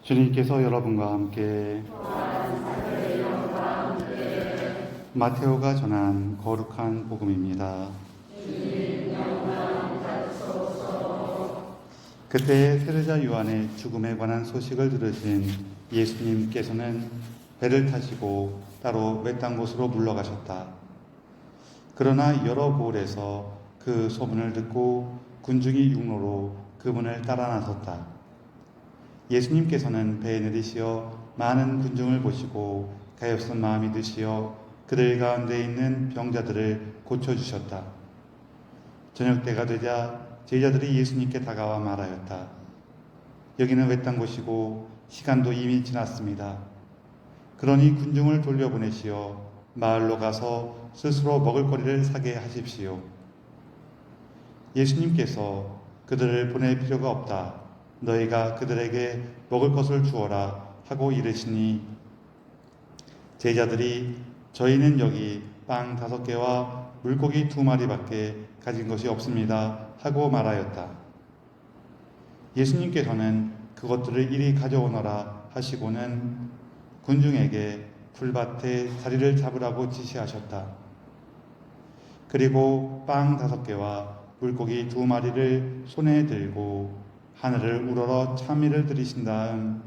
주님께서 여러분과 함께 마테오가 전한 거룩한 복음입니다. 그때 세르자 요한의 죽음에 관한 소식을 들으신 예수님께서는 배를 타시고 따로 외딴 곳으로 물러가셨다. 그러나 여러 고을에서 그 소문을 듣고 군중이 육로로 그분을 따라 나섰다. 예수님께서는 배에 내리시어 많은 군중을 보시고 가엾은 마음이 드시어 그들 가운데 있는 병자들을 고쳐주셨다. 저녁 때가 되자 제자들이 예수님께 다가와 말하였다. 여기는 외딴 곳이고 시간도 이미 지났습니다. 그러니 군중을 돌려보내시어 마을로 가서 스스로 먹을거리를 사게 하십시오. 예수님께서 그들을 보낼 필요가 없다. 너희가 그들에게 먹을 것을 주어라 하고 이르시니 제자들이 저희는 여기 빵 5개와 물고기 2마리밖에 가진 것이 없습니다 하고 말하였다. 예수님께서는 그것들을 이리 가져오너라 하시고는 군중에게 풀밭에 자리를 잡으라고 지시하셨다. 그리고 빵 5개와 물고기 2마리를 손에 들고 하늘을 우러러 찬미를 드리신 다음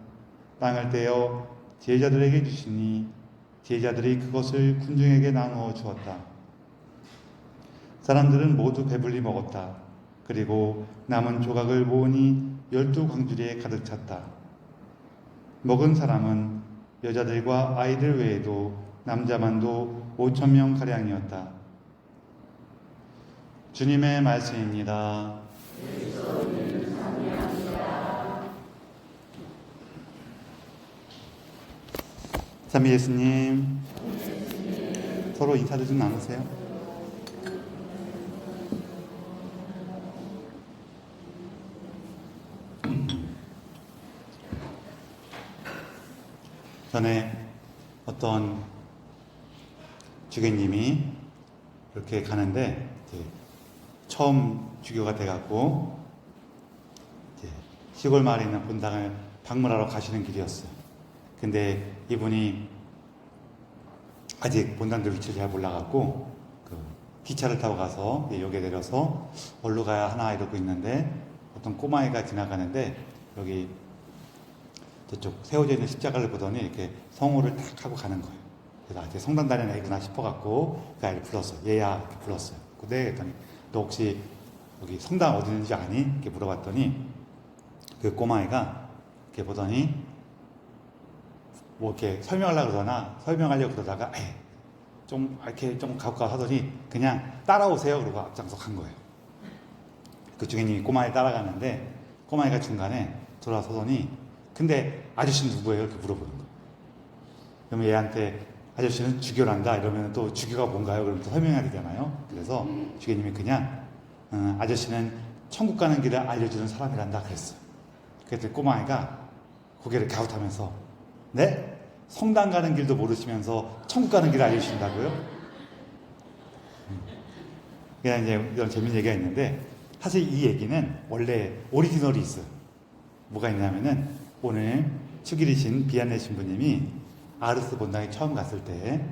빵을 떼어 제자들에게 주시니 제자들이 그것을 군중에게 나누어 주었다. 사람들은 모두 배불리 먹었다. 그리고 남은 조각을 모으니 12광주리에 가득 찼다. 먹은 사람은 여자들과 아이들 외에도 남자만도 5,000명가량이었다. 주님의 말씀입니다. 참미 예수님, 서로 인사를 좀 나누세요. 전에 어떤 주교님이 이렇게 가는데 처음 주교가 돼갖고 시골 마을에 있는 본당을 방문하러 가시는 길이었어요. 근데 이분이 아직 본당들 위치를 잘 몰라갖고 기차를 타고 가서 역에 내려서 어디로 가야 하나 이러고 있는데 어떤 꼬마애가 지나가는데 여기 저쪽 세워져 있는 십자가를 보더니 이렇게 성호를 딱 하고 가는 거예요. 그래서 이제 성당 다니는 애구나 싶어갖고 그 아이를 불렀어요. 얘야 이렇게 불렀어요. 근데 그랬더니 너 혹시 여기 성당 어디 있는지 아니? 이렇게 물어봤더니 그 꼬마애가 이렇게 보더니 뭐 이렇게 설명하려고 그러다가 좀 이렇게 좀 갖고 가 하더니 그냥 따라오세요 그러고 앞장서 간 거예요. 그 주교님이 꼬마애 따라가는데 꼬마애가 중간에 돌아서더니 근데 아저씨는 누구예요? 이렇게 물어보는 거예요. 그러면 얘한테 아저씨는 주교란다 이러면 또 주교가 뭔가요? 그러면 또 설명해야 되잖아요. 그래서 주교님이 그냥 아저씨는 천국 가는 길을 알려주는 사람이란다 그랬어요. 그랬더니 꼬마애가 고개를 갸웃하면서 네? 성당 가는 길도 모르시면서 천국 가는 길을 알려주신다고요? 그냥 이제 이런 재밌는 얘기가 있는데 사실 이 얘기는 원래 오리지널이 있어요. 뭐가 있냐면은 오늘 축일이신 비안네 신부님이 아르스 본당에 처음 갔을 때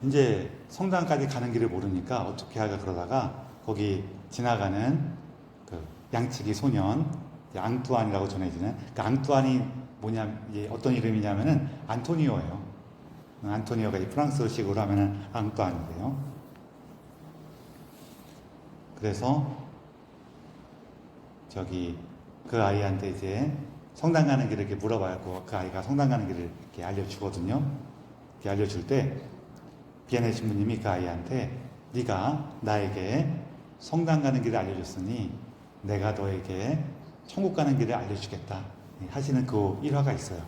이제 성당까지 가는 길을 모르니까 어떻게 할까 그러다가 거기 지나가는 그 양치기 소년 앙뚜안이라고 전해지는 그 앙뚜안이 뭐냐 이제 어떤 이름이냐면은 안토니오예요. 안토니오가 이 프랑스식으로 하면은 앙뚜안인데요. 그래서 저기 그 아이한테 이제 성당 가는 길을 이렇게 물어봐요. 그 아이가 성당 가는 길을 이렇게 알려주거든요. 이렇게 알려줄 때 비안네 신부님이 그 아이한테 네가 나에게 성당 가는 길을 알려줬으니 내가 너에게 천국 가는 길을 알려주겠다 하시는 그 일화가 있어요.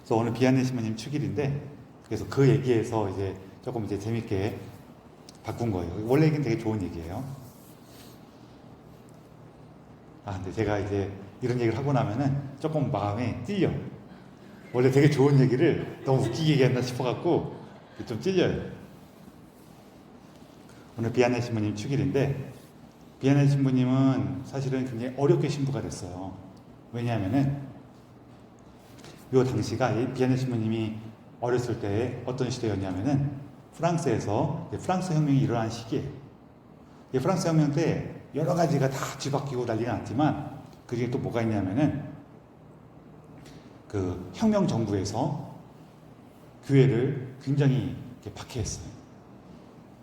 그래서 오늘 비안네 신부님 축일인데 그래서 그 얘기에서 이제 조금 이제 재밌게 바꾼 거예요. 원래 얘기는 되게 좋은 얘기예요. 근데 제가 이제 이런 얘기를 하고 나면은 조금 마음에 찔려. 원래 되게 좋은 얘기를 너무 웃기게 얘기했나 싶어갖고 좀 찔려요. 오늘 비안네 신부님 축일인데 비안네 신부님은 사실은 굉장히 어렵게 신부가 됐어요. 왜냐하면은 요 당시가 이 비아네 신부님이 어렸을 때 어떤 시대였냐면은 프랑스에서 프랑스 혁명이 일어난 시기예요. 이 프랑스 혁명 때 여러 가지가 다 뒤바뀌고 난리가 났지만 그 중에 또 뭐가 있냐면은 그 혁명 정부에서 교회를 굉장히 이렇게 박해했어요.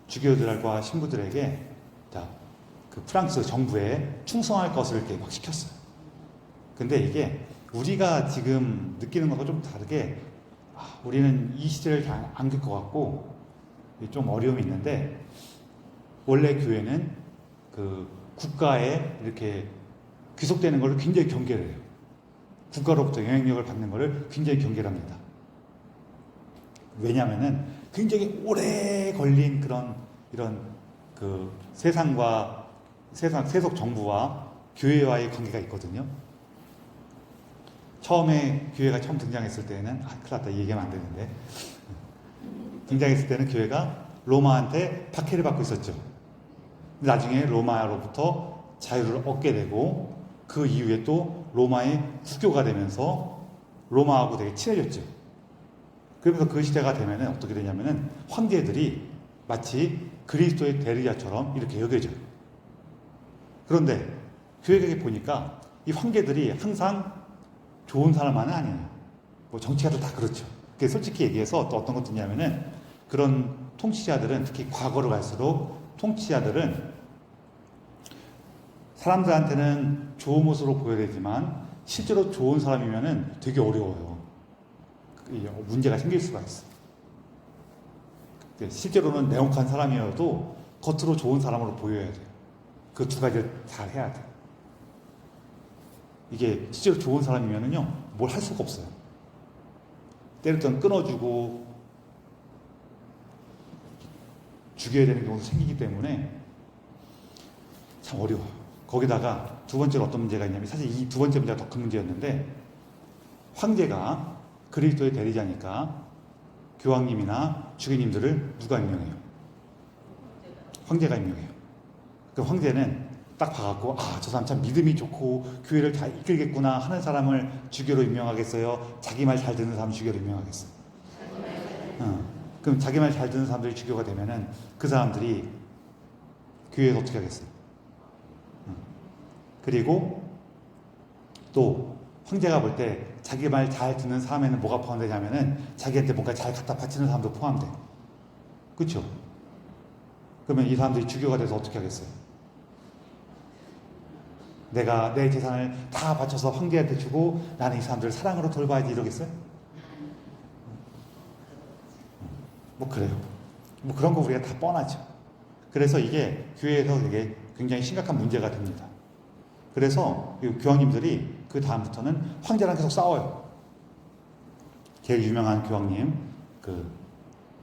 주교들과 신부들에게 그 프랑스 정부에 충성할 것을 이렇게 막 시켰어요. 근데 이게 우리가 지금 느끼는 것과 좀 다르게 우리는 이 시대를 잘 안 겪을 것 같고 좀 어려움이 있는데 원래 교회는 그 국가에 이렇게 귀속되는 것을 굉장히 경계를 해요. 국가로부터 영향력을 받는 것을 굉장히 경계를 합니다. 왜냐하면은 굉장히 오래 걸린 이런 그 세속 정부와 교회와의 관계가 있거든요. 처음에 교회가 처음 등장했을 때는 큰일 났다, 이 얘기하면 안 되는데 등장했을 때는 교회가 로마한테 박해를 받고 있었죠. 나중에 로마로부터 자유를 얻게 되고 그 이후에 또 로마의 국교가 되면서 로마하고 되게 친해졌죠. 그러면서 그 시대가 되면은 어떻게 되냐면은 황제들이 마치 그리스도의 대리자처럼 이렇게 여겨져요. 그런데 교회에 보니까 이 황제들이 항상 좋은 사람만은 아니에요. 뭐 정치가들 다 그렇죠. 그게 솔직히 얘기해서 또 어떤 것도 있냐면은 그런 통치자들은 특히 과거로 갈수록 통치자들은 사람들한테는 좋은 모습으로 보여야 되지만 실제로 좋은 사람이면은 되게 어려워요. 문제가 생길 수가 있어. 실제로는 내혹한 사람이어도 겉으로 좋은 사람으로 보여야 돼요. 그 두 가지를 잘 해야 돼요. 이게 실제로 좋은 사람이면은요, 뭘 할 수가 없어요. 때렸던 끊어주고 죽여야 되는 경우도 생기기 때문에 참 어려워요. 거기다가 두 번째로 어떤 문제가 있냐면, 사실 이 두 번째 문제가 더 큰 문제였는데, 황제가 그리스도의 대리자니까 교황님이나 주교님들을 누가 임명해요? 황제가 임명해요. 그 황제는 딱 봐갖고 저 사람 참 믿음이 좋고 교회를 다 이끌겠구나 하는 사람을 주교로 임명하겠어요? 자기 말 잘 듣는 사람 주교로 임명하겠어요? 그럼 자기 말 잘 듣는 사람들이 주교가 되면은 그 사람들이 교회에서 어떻게 하겠어요? 그리고 또 황제가 볼 때 자기 말 잘 듣는 사람에는 뭐가 포함되냐면은 자기한테 뭔가 잘 갖다 바치는 사람도 포함돼. 그렇죠? 그러면 이 사람들이 주교가 돼서 어떻게 하겠어요? 내가 내 재산을 다 바쳐서 황제한테 주고 나는 이 사람들을 사랑으로 돌봐야지 이러겠어요? 뭐 그래요. 뭐 그런 거 우리가 다 뻔하죠. 그래서 이게 교회에서 되게 굉장히 심각한 문제가 됩니다. 그래서 교황님들이 그 다음부터는 황제랑 계속 싸워요. 제일 유명한 교황님, 그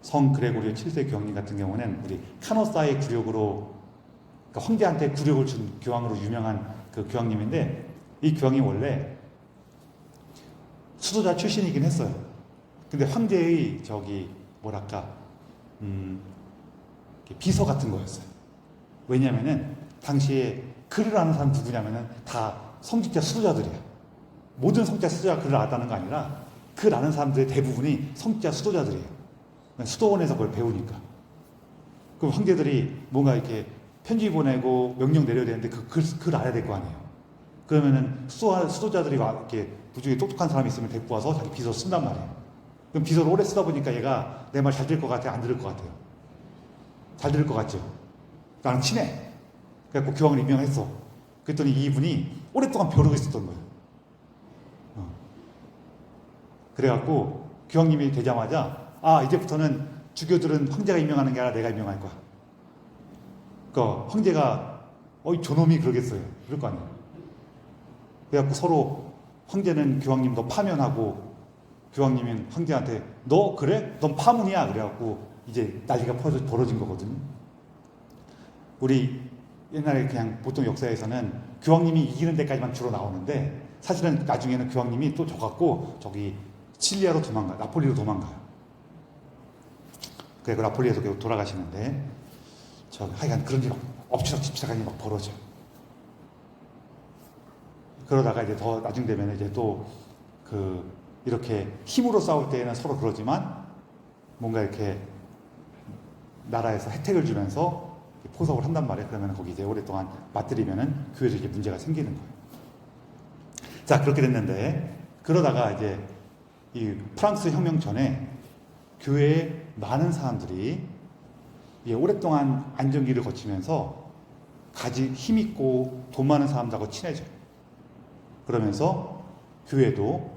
성 그레고리오 7세 교황님 같은 경우는 우리 카노사의 굴욕으로, 그러니까 황제한테 굴욕을 준 교황으로 유명한 그 교황님인데, 이 교황이 원래 수도자 출신이긴 했어요. 근데 황제의 비서 같은 거였어요. 왜냐면은 당시에 글을 아는 사람 누구냐면은 다 성직자 수도자들이야. 모든 성직자 수도자가 글을 알았다는 거 아니라 글 아는 사람들의 대부분이 성직자 수도자들이에요. 수도원에서 그걸 배우니까. 그럼 황제들이 뭔가 이렇게 편지 보내고 명령 내려야 되는데 그 글 알아야 될 거 아니에요. 그러면은 수도자들이 이렇게 부족에 똑똑한 사람이 있으면 데리고 와서 자기 비서 쓴단 말이에요. 그럼 비서를 오래 쓰다 보니까 얘가 내 말 잘 들을 것 같아요? 안 들을 것 같아요? 잘 들을 것 같죠? 나랑 친해. 그래갖고 교황을 임명했어. 그랬더니 이분이 오랫동안 벼르고 있었던 거예요. 그래갖고 교황님이 되자마자 이제부터는 주교들은 황제가 임명하는 게 아니라 내가 임명할 거야. 그러니까 황제가 저놈이 그러겠어요. 그럴 거 아니에요. 그래갖고 서로 황제는 교황님 너 파면하고 교황님은 황제한테 너 그래? 넌 파문이야. 그래갖고 이제 난리가 벌어진 거거든요. 우리 옛날에 그냥 보통 역사에서는 교황님이 이기는 데까지만 주로 나오는데 사실은 나중에는 교황님이 또 져갖고 저기 칠리아로 나폴리로 도망가요. 그래, 그 나폴리에서 계속 돌아가시는데 하여간 그런 일이 막 엎치락뒤치락한 일이 막 벌어져요. 그러다가 이제 더 나중 되면 이제 또 이렇게 힘으로 싸울 때에는 서로 그러지만 뭔가 이렇게 나라에서 혜택을 주면서 포석을 한단 말이에요. 그러면 거기 이제 오랫동안 맞들이면은 교회에 이제 문제가 생기는 거예요. 자, 그렇게 됐는데 그러다가 이제 이 프랑스 혁명 전에 교회에 많은 사람들이 오랫동안 안정기를 거치면서 가지 힘있고 돈 많은 사람들하고 친해져요. 그러면서 교회도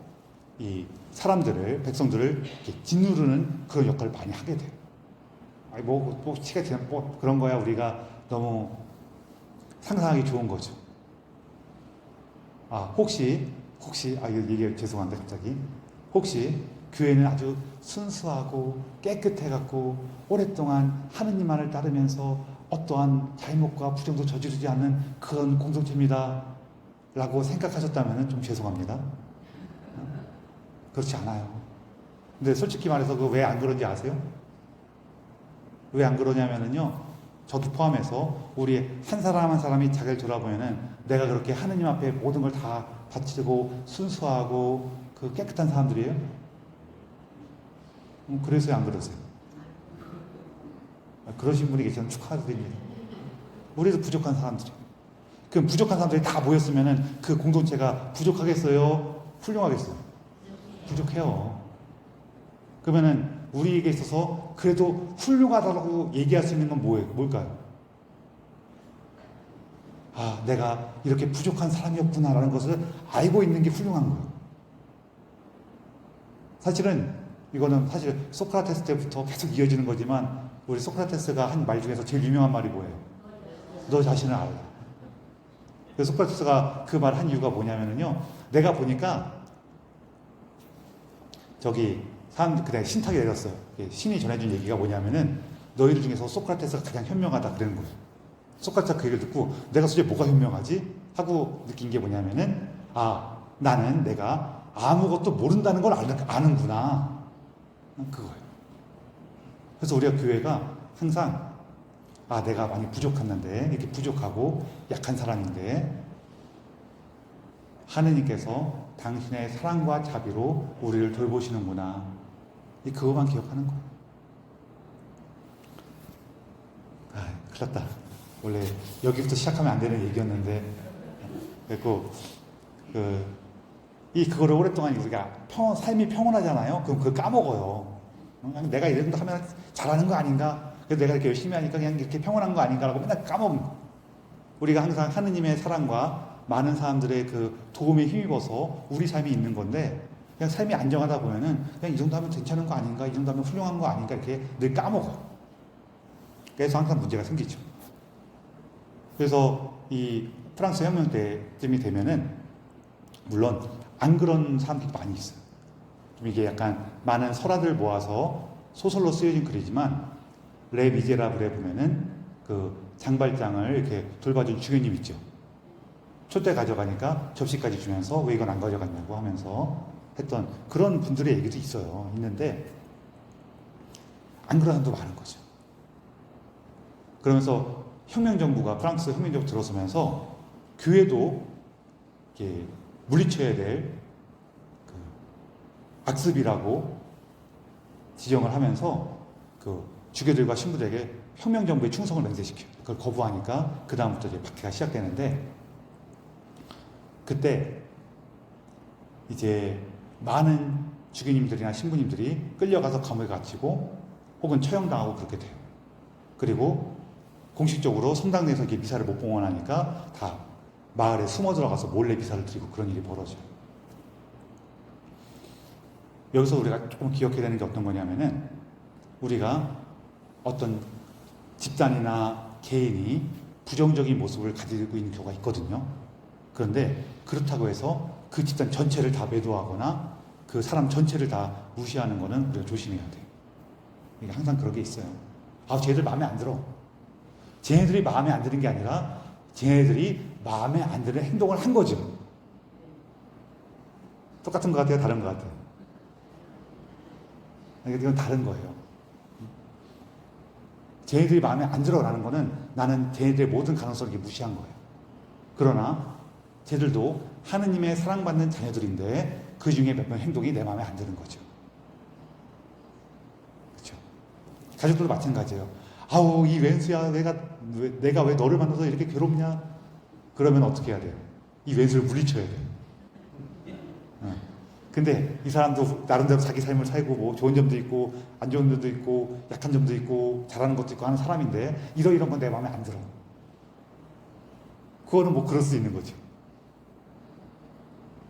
이 사람들을, 백성들을 짓누르는 그런 역할을 많이 하게 돼요. 아니, 시가 지나면 그런 거야. 우리가 너무 상상하기 좋은 거죠. 혹시, 이거 얘기 죄송한데 갑자기. 혹시 교회는 아주 순수하고 깨끗해갖고 오랫동안 하느님만을 따르면서 어떠한 잘못과 부정도 저지르지 않는 그런 공동체입니다. 라고 생각하셨다면 좀 죄송합니다. 그렇지 않아요. 근데 솔직히 말해서 왜 안 그런지 아세요? 왜 안 그러냐면요. 저도 포함해서 우리 한 사람 한 사람이 자기를 돌아보면은 내가 그렇게 하느님 앞에 모든 걸 다 바치고 순수하고 깨끗한 사람들이에요? 그래서 안 그러세요? 그러신 분이 계시면 축하드립니다. 우리도 부족한 사람들이에요. 그럼 부족한 사람들이 다 모였으면은 그 공동체가 부족하겠어요? 훌륭하겠어요? 부족해요. 그러면은 우리에게 있어서 그래도 훌륭하다고 얘기할 수 있는 건 뭘까요? 내가 이렇게 부족한 사람이었구나라는 것을 알고 있는 게 훌륭한 거예요. 사실은 이거는 사실 소크라테스 때부터 계속 이어지는 거지만 우리 소크라테스가 한 말 중에서 제일 유명한 말이 뭐예요? 너 자신을 알라. 그래서 소크라테스가 그 말 한 이유가 뭐냐면요. 내가 보니까 그때 신탁이 내렸어요. 신이 전해준 얘기가 뭐냐면은 너희들 중에서 소크라테스가 가장 현명하다 그러는 거예요. 소크라테스가 그 얘기를 듣고 내가 도대체 뭐가 현명하지? 하고 느낀 게 뭐냐면은 나는 내가 아무것도 모른다는 걸 아는구나. 그거예요. 그래서 우리가 교회가 항상 내가 많이 부족했는데 이렇게 부족하고 약한 사람인데 하느님께서 당신의 사랑과 자비로 우리를 돌보시는구나. 그것만 기억하는 거예요. 큰일 났다. 원래 여기부터 시작하면 안 되는 얘기였는데 그리고 그거를 오랫동안 우리가 삶이 평온하잖아요. 그럼 그걸 까먹어요. 내가 이런 거 하면 잘하는 거 아닌가? 그래서 내가 이렇게 열심히 하니까 그냥 이렇게 평온한 거 아닌가라고 맨날 까먹는 거. 우리가 항상 하느님의 사랑과 많은 사람들의 도움에 힘입어서 우리 삶이 있는 건데 그냥 삶이 안정하다 보면은 그냥 이 정도 하면 괜찮은 거 아닌가? 이 정도 하면 훌륭한 거 아닌가? 이렇게 늘 까먹어. 그래서 항상 문제가 생기죠. 그래서 이 프랑스 혁명 때쯤이 되면은 물론 안 그런 사람들이 많이 있어요. 좀 이게 약간 많은 설화들 모아서 소설로 쓰여진 글이지만 레 미제라블에 보면은 장발장을 이렇게 돌봐준 주교님 있죠. 촛대 가져가니까 접시까지 주면서 왜 이건 안 가져갔냐고 하면서 했던 그런 분들의 얘기도 있는데 안 그런 사람도 많은 거죠. 그러면서 프랑스 혁명정부 들어서면서 교회도 이렇게 물리쳐야 될 악습이라고 지정을 하면서 주교들과 신부들에게 혁명정부의 충성을 맹세시켜요. 그걸 거부하니까 그 다음부터 이제 박해가 시작되는데 그때 이제 많은 주교님들이나 신부님들이 끌려가서 감옥에 갇히고 혹은 처형당하고 그렇게 돼요. 그리고 공식적으로 성당 내에서 이렇게 미사를 못 봉헌하니까 다 마을에 숨어 들어가서 몰래 미사를 드리고 그런 일이 벌어져요. 여기서 우리가 조금 기억해야 되는 게 어떤 거냐면은 우리가 어떤 집단이나 개인이 부정적인 모습을 가지고 있는 경우가 있거든요. 그런데 그렇다고 해서 그 집단 전체를 다 매도하거나 그 사람 전체를 다 무시하는 거는 우리가 조심해야 돼요. 항상 그런 게 있어요. 쟤들 마음에 안 들어. 쟤네들이 마음에 안 드는 게 아니라 쟤네들이 마음에 안 드는 행동을 한 거죠. 똑같은 것 같아요? 다른 것 같아요? 이건 다른 거예요. 쟤네들이 마음에 안 들어라는 거는 나는 쟤네들의 모든 가능성을 무시한 거예요. 그러나 쟤들도 하느님의 사랑받는 자녀들인데 그 중에 몇 명 행동이 내 마음에 안 드는 거죠. 그렇죠? 가족들도 마찬가지예요. 아우 이 왼수야 내가 왜 너를 만나서 이렇게 괴롭냐? 그러면 어떻게 해야 돼요? 이 왼수를 물리쳐야 돼요. 근데 이 사람도 나름대로 자기 삶을 살고 뭐 좋은 점도 있고 안 좋은 점도 있고 약한 점도 있고 잘하는 것도 있고 하는 사람인데 이런 건 내 마음에 안 들어. 그거는 뭐 그럴 수 있는 거죠.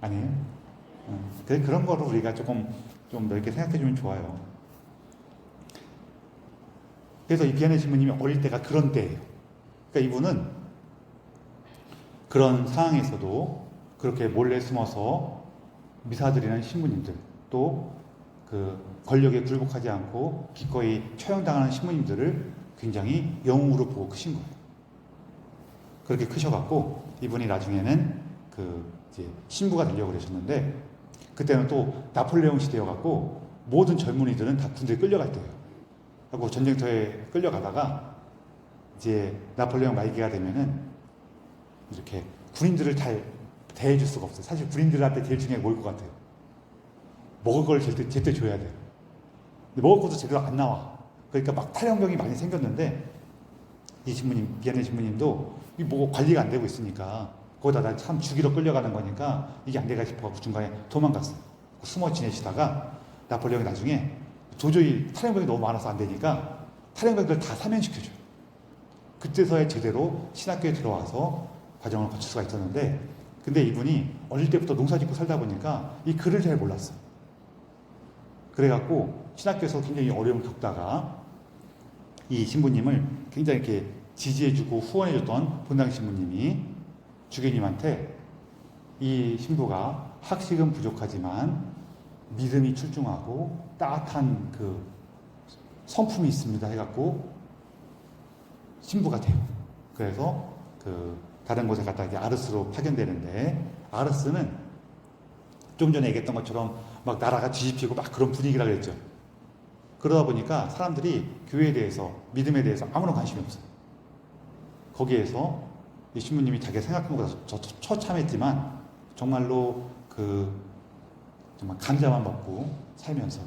아니에요? 그런 거를 우리가 좀 넓게 생각해 주면 좋아요. 그래서 이 비아네 신부님이 어릴 때가 그런 때예요. 그러니까 이분은 그런 상황에서도 그렇게 몰래 숨어서 미사드리는 신부님들, 또 그 권력에 굴복하지 않고 기꺼이 처형당하는 신부님들을 굉장히 영웅으로 보고 크신 거예요. 그렇게 크셔갖고 이분이 나중에는 그 이제 신부가 되려고 그러셨는데 그때는 또 나폴레옹 시대여갖고 모든 젊은이들은 다 군대에 끌려갈 때예요. 하고 전쟁터에 끌려가다가 이제 나폴레옹 말기가 되면은 이렇게 군인들을 잘 대해줄 수가 없어요. 사실 군인들한테 제일 중요한 게 뭘 것 같아요? 먹을 걸 제때 줘야 돼요. 근데 먹을 것도 제대로 안 나와. 그러니까 막 탈영병이 많이 생겼는데 이 신부님, 비아네 신부님도 이 뭐 관리가 안 되고 있으니까 거기다 나 참 죽이러 끌려가는 거니까 이게 안 돼가 싶어서 중간에 도망갔어요. 숨어 지내시다가 나폴레옹이 나중에 도저히 탈영병이 너무 많아서 안 되니까 탈영병들 다 사면시켜줘요. 그때서야 제대로 신학교에 들어와서 과정을 거칠 수가 있었는데 근데 이분이 어릴 때부터 농사 짓고 살다 보니까 이 글을 잘 몰랐어요. 그래갖고 신학교에서 굉장히 어려움을 겪다가 이 신부님을 굉장히 이렇게 지지해주고 후원해줬던 본당 신부님이 주교님한테 이 신부가 학식은 부족하지만 믿음이 출중하고 따뜻한 그 성품이 있습니다 해갖고 신부가 돼요. 그래서 그 다른 곳에 갔다 이제 아르스로 파견되는데 아르스는 좀 전에 얘기했던 것처럼 막 나라가 뒤집히고 막 그런 분위기라 그랬죠. 그러다 보니까 사람들이 교회에 대해서 믿음에 대해서 아무런 관심이 없어요. 거기에서 이 신부님이 자기가 생각한 것보다 처참했지만 정말로 그 정말 감자만 먹고 살면서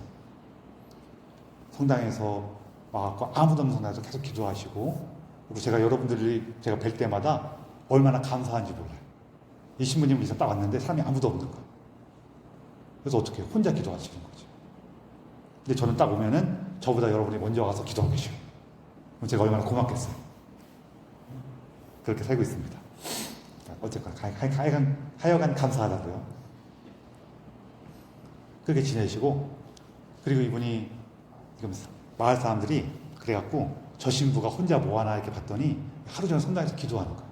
성당에서 와갖고 아무도 없는 성당에서 계속 기도하시고 그리고 제가 여러분들이 제가 뵐 때마다 얼마나 감사한지 몰라요. 이 신부님은 이제 딱 왔는데 사람이 아무도 없는 거예요. 그래서 어떻게 해요? 혼자 기도하시는 거죠. 근데 저는 딱 오면은 저보다 여러분이 먼저 와서 기도하고 계셔요. 그럼 제가 얼마나 고맙겠어요. 그렇게 살고 있습니다. 어쨌거나 하여간 감사하다고요. 그렇게 지내시고 그리고 이분이 지금 마을 사람들이 그래갖고 저 신부가 혼자 뭐하나 이렇게 봤더니 하루 종일 성당에서 기도하는 거예요.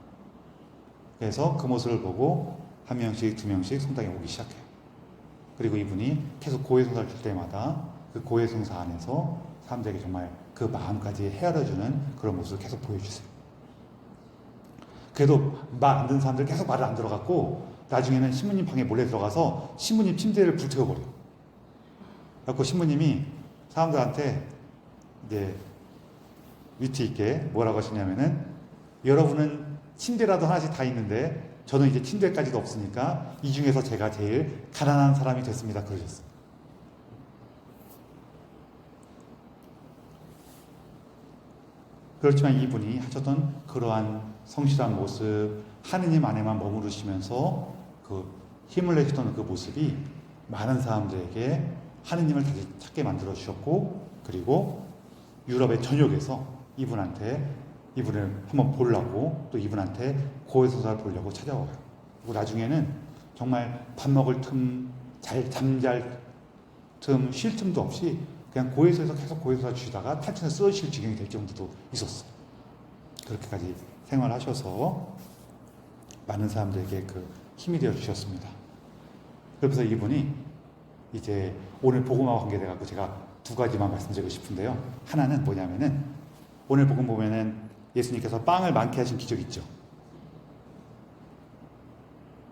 그래서 그 모습을 보고 한 명씩 두 명씩 성당에 오기 시작해요. 그리고 이분이 계속 고해성사를 줄 때마다 그 고해성사 안에서 사람들에게 정말 그 마음까지 헤아려주는 그런 모습을 계속 보여주세요. 그래도 말 안 듣는 사람들 계속 말을 안 들어갔고 나중에는 신부님 방에 몰래 들어가서 신부님 침대를 불태워버려요. 그래서 신부님이 사람들한테 이제 위트 있게 뭐라고 하시냐면은 여러분은 침대라도 하나씩 다 있는데 저는 이제 침대까지도 없으니까 이 중에서 제가 제일 가난한 사람이 됐습니다. 그러셨어요. 그렇지만 이분이 하셨던 그러한 성실한 모습, 하느님 안에만 머무르시면서 그 힘을 내셨던 그 모습이 많은 사람들에게 하느님을 다시 찾게 만들어 주셨고 그리고 유럽의 전역에서 이분을 한번 보려고 또 이분한테 고해성사를 보려고 찾아와요. 그리고 나중에는 정말 밥 먹을 틈, 잠잘 틈, 쉴 틈도 없이 그냥 고해소에서 계속 고해성사 주시다가 탈천에 쓰러질 지경이 될 정도도 있었어요. 그렇게까지 생활하셔서 많은 사람들에게 그 힘이 되어 주셨습니다. 그래서 이분이 이제 오늘 복음하고 관계돼갖고 제가 두 가지만 말씀드리고 싶은데요. 하나는 뭐냐면은 오늘 복음 보면은 예수님께서 빵을 많게 하신 기적 있죠.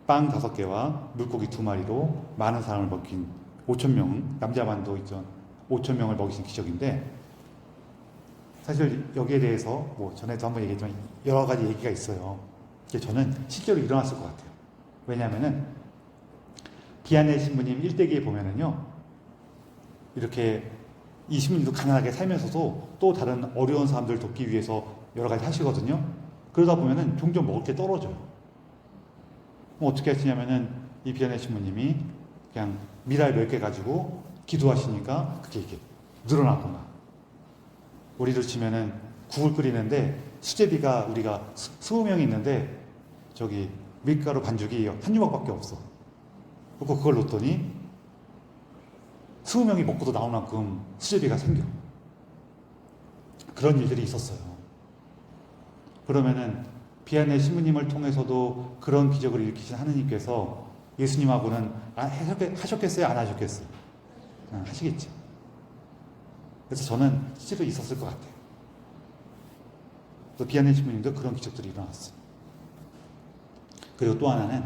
빵 5개와 물고기 2마리로 많은 사람을 먹인 5,000명, 남자만도 있죠. 5,000명을 먹이신 기적인데 사실 여기에 대해서 뭐 전에도 한번 얘기했지만 여러 가지 얘기가 있어요. 저는 실제로 일어났을 것 같아요. 왜냐하면은 비아네 신부님 일대기에 보면은요, 이렇게 이 신부님도 가난하게 살면서도 또 다른 어려운 사람들 돕기 위해서 여러 가지 하시거든요. 그러다 보면은 종종 먹을 게 떨어져요. 뭐 어떻게 하시냐면은 이 비아네 신부님이 그냥 미랄 몇 개 가지고 기도하시니까 그게 이렇게 늘어나거나, 우리로 치면은 국을 끓이는데 수제비가 우리가 20명이 있는데 저기 밀가루 반죽이 한 조각밖에 없어. 그리고 그걸 놓더니 20명이 먹고도 나올 만큼 수제비가 생겨. 그런 일들이 있었어요. 그러면은 비아네 신부님을 통해서도 그런 기적을 일으키신 하느님께서 예수님하고는 하셨겠어요? 안 하셨겠어요? 하시겠죠. 그래서 저는 실제로 있었을 것 같아요. 또 비아네 신부님도 그런 기적들이 일어났어요. 그리고 또 하나는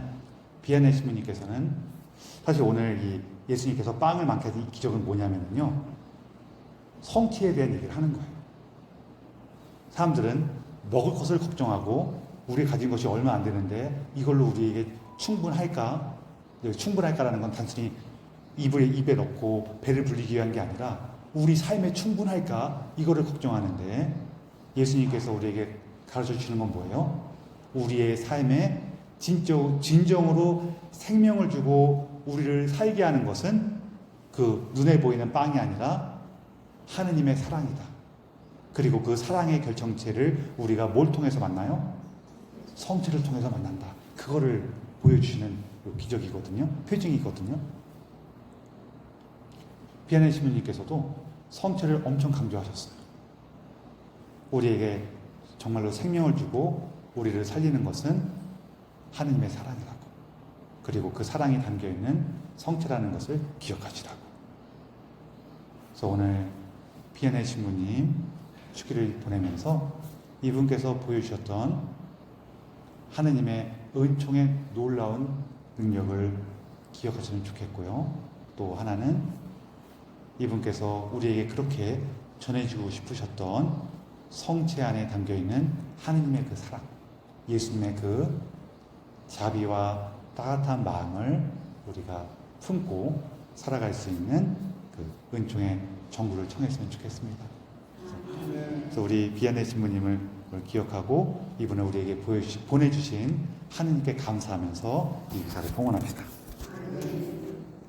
비아네 신부님께서는 사실 오늘 이 예수님께서 빵을 많게 하신 이 기적은 뭐냐면요, 성취에 대한 얘기를 하는 거예요. 사람들은 먹을 것을 걱정하고 우리 가진 것이 얼마 안 되는데 이걸로 우리에게 충분할까? 충분할까라는 건 단순히 입에 넣고 배를 불리기 위한 게 아니라 우리 삶에 충분할까? 이거를 걱정하는데, 예수님께서 우리에게 가르쳐 주시는 건 뭐예요? 우리의 삶에 진정으로 생명을 주고 우리를 살게 하는 것은 그 눈에 보이는 빵이 아니라 하느님의 사랑이다. 그리고 그 사랑의 결정체를 우리가 뭘 통해서 만나요? 성체를 통해서 만난다. 그거를 보여주시는 기적이거든요. 표징이거든요. 비아네 신부님께서도 성체를 엄청 강조하셨어요. 우리에게 정말로 생명을 주고 우리를 살리는 것은 하느님의 사랑이라고. 그리고 그 사랑이 담겨있는 성체라는 것을 기억하시라고. 그래서 오늘 비아네 신부님 축기를 보내면서 이분께서 보여주셨던 하느님의 은총의 놀라운 능력을 기억하시면 좋겠고요. 또 하나는 이분께서 우리에게 그렇게 전해주고 싶으셨던 성체 안에 담겨있는 하느님의 그 사랑, 예수님의 그 자비와 따뜻한 마음을 우리가 품고 살아갈 수 있는 그 은총의 정구를 청했으면 좋겠습니다. 그래서 우리 비아네 신부님을 기억하고 이분을 우리에게 보내주신 하느님께 감사하면서 이 기사를 봉헌합시다.